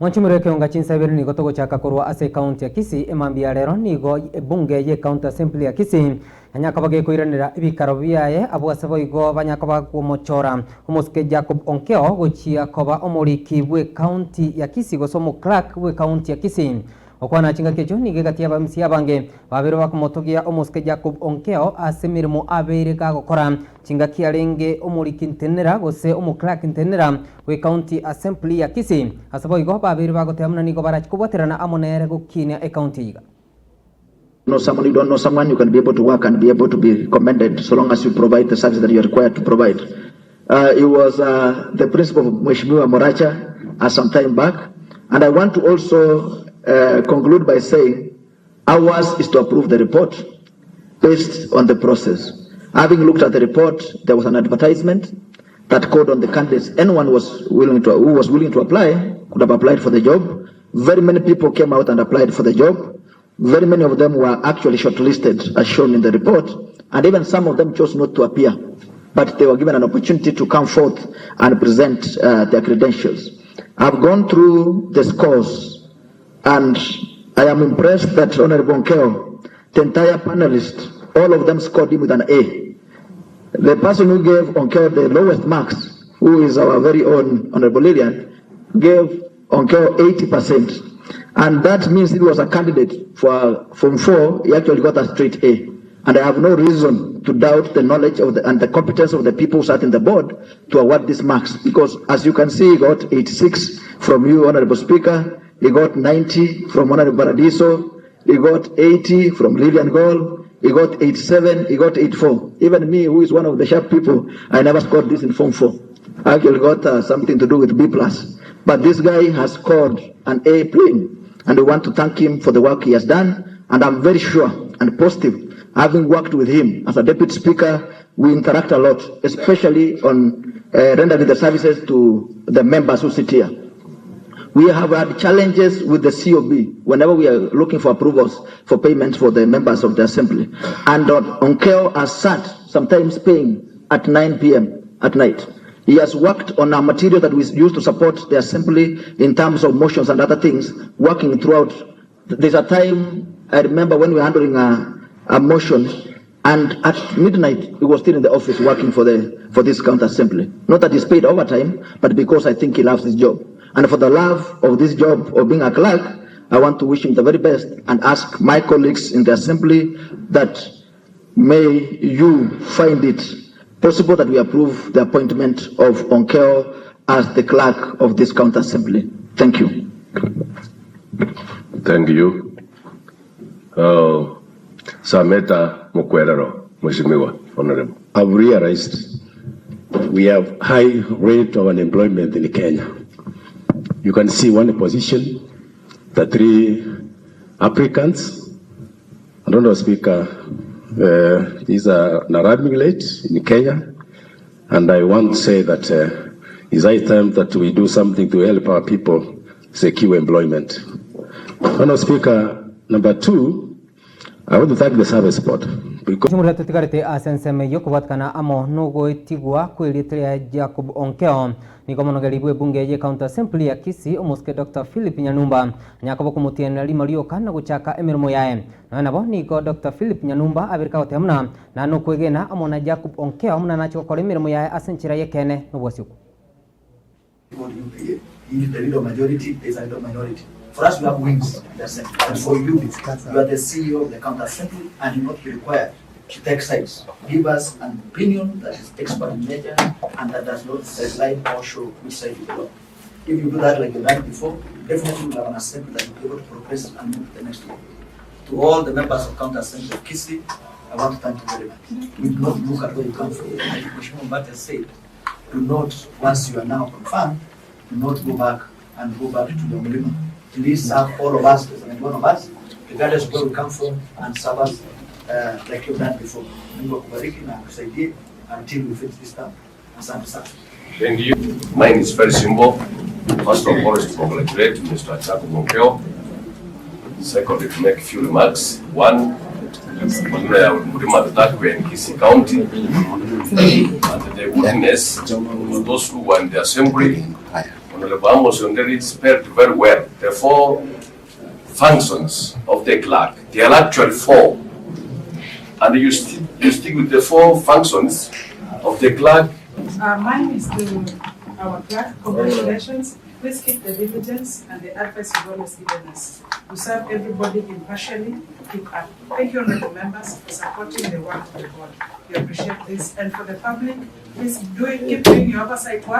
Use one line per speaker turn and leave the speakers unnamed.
Mwanchumire kionga chinsabiri nigo togo chaka korwa ase county ya Kisii emambia rero nigo bunge ye county assembly ya Kisii anyakabage koiranira ibikaro biaye abwasabo igo banyakaba kumochora umuske Jacob Onkeo gochia koba omoriki bwe county ya Kisii gosomo Clerk bwe county ya Kisii okwana chinga kecho nigegatia bamsi abange babero bakumotogia umuske Jacob Onkeo asemirimo abere gakora chinga kiarenge omoriki ntenera gose omu Clerk ntenera we county assembly ya Kisii asabo igo babere bagotemna nigo barachikubwaterana amonere gokinia e county iga.
Know someone, you don't know someone, you can be able to work and be able to be commended so long as you provide the service that you are required to provide. It was the principle of Mheshimiwa Moracha some time back, and I want to also conclude by saying ours is to approve the report based on the process. Having looked at the report, there was an advertisement that called on the candidates. Anyone who was willing to apply could have applied for the job. Very many people came out and applied for the job. Very many of them were actually shortlisted as shown in the report, and even some of them chose not to appear, but they were given an opportunity to come forth and present their credentials. I've gone through the scores, and I am impressed that Honorable Onkeo, the entire panelists, all of them scored him with an A. The person who gave Onkeo the lowest marks, who is our very own Honorable Lillian, gave Onkeo 80%. And that means he was a candidate for Form 4, he actually got a straight A. And I have no reason to doubt the knowledge of and the competence of the people who sat in the board to award these marks. Because as you can see, he got 86 from you, Honorable Speaker. He got 90 from Honorable Paradiso. He got 80 from Lillian Gold. He got 87, he got 84. Even me, who is one of the sharp people, I never scored this in Form 4. I actually got something to do with B+. But this guy has scored an A plain. And we want to thank him for the work he has done. And I'm very sure and positive, having worked with him as a deputy speaker, we interact a lot, especially on rendering the services to the members who sit here. We have had challenges with the COB whenever we are looking for approvals for payments for the members of the assembly. And Onkeo has sat sometimes paying at 9 p.m. at night. He has worked on a material that we use to support the assembly in terms of motions and other things, working throughout. There's a time, I remember when we were handling a motion, and at midnight, he was still in the office working for this county assembly. Not that he's paid overtime, but because I think he loves this job. And for the love of this job of being a clerk, I want to wish him the very best and ask my colleagues in the assembly that may you find it possible that we approve the appointment of Onkeo as the clerk of this county assembly. Thank you.
Thank you. Sameta Mukwerero, Mheshimiwa Honorable.
I've realized we have high rate of unemployment in Kenya. You can see one position, the 3 applicants. I don't know, Speaker. These are alarming late in Kenya, and I want to say that it's high time that we do something to help our people secure employment. Honourable Speaker, number 2, I want to thank the service board because
muratutigarite asenseme yokubatkana amo nugo itigwa kwilitria Jacob Onkeo niko monogeribwe bunge ye county assembly ya Kisii umuske Dr. Philip Nyanumba nyakabo kumutiana limario kana guchaka emirimo yae na nabo niko Dr. Philip Nyanumba abirika otemna na nukwegena amona Jacob Onkeo muna nacho kore emirimo yae asenchira yekene nubwasiku.
If the leader majority is a leader minority. For us, we have wings. And for you, you are the CEO of the county assembly, and you not be required to take sides. Give us an opinion that is expert in nature and that does not sideline or show which side you belong. If you do that like you've done before, definitely we'll have an assembly that will be able to progress and move to the next level. To all the members of county assembly of Kisii, I want to thank you very much. We do not look at where you come from. Like Mheshimiwa Mbate said, do not, once you are now confirmed, do not go back to your milima. Please serve all of us, as one of us, regardless of where we come from, and serve us like you've done before. Mungu akubariki na akusaidie until we finish this term. Asante sana.
Thank you. Mine is very simple. First of all, is to congratulate Mr. Jacob Onkeo. Secondly, to make a few remarks. One, Mlima Tatakwe in Kisii County, and the goodness of those who were in the assembly, Honorable Amos Onderi spelled very well the 4 functions of the clerk. There are actually 4. And you stick with the 4 functions of the clerk.
Mine is to our clerk. Congratulations. Please keep the diligence and the advice you've always given us. To serve everybody impartially. Keep up. Thank you, honorable members, for supporting the work of the board. We appreciate this. And for the public, please keep doing your oversight work.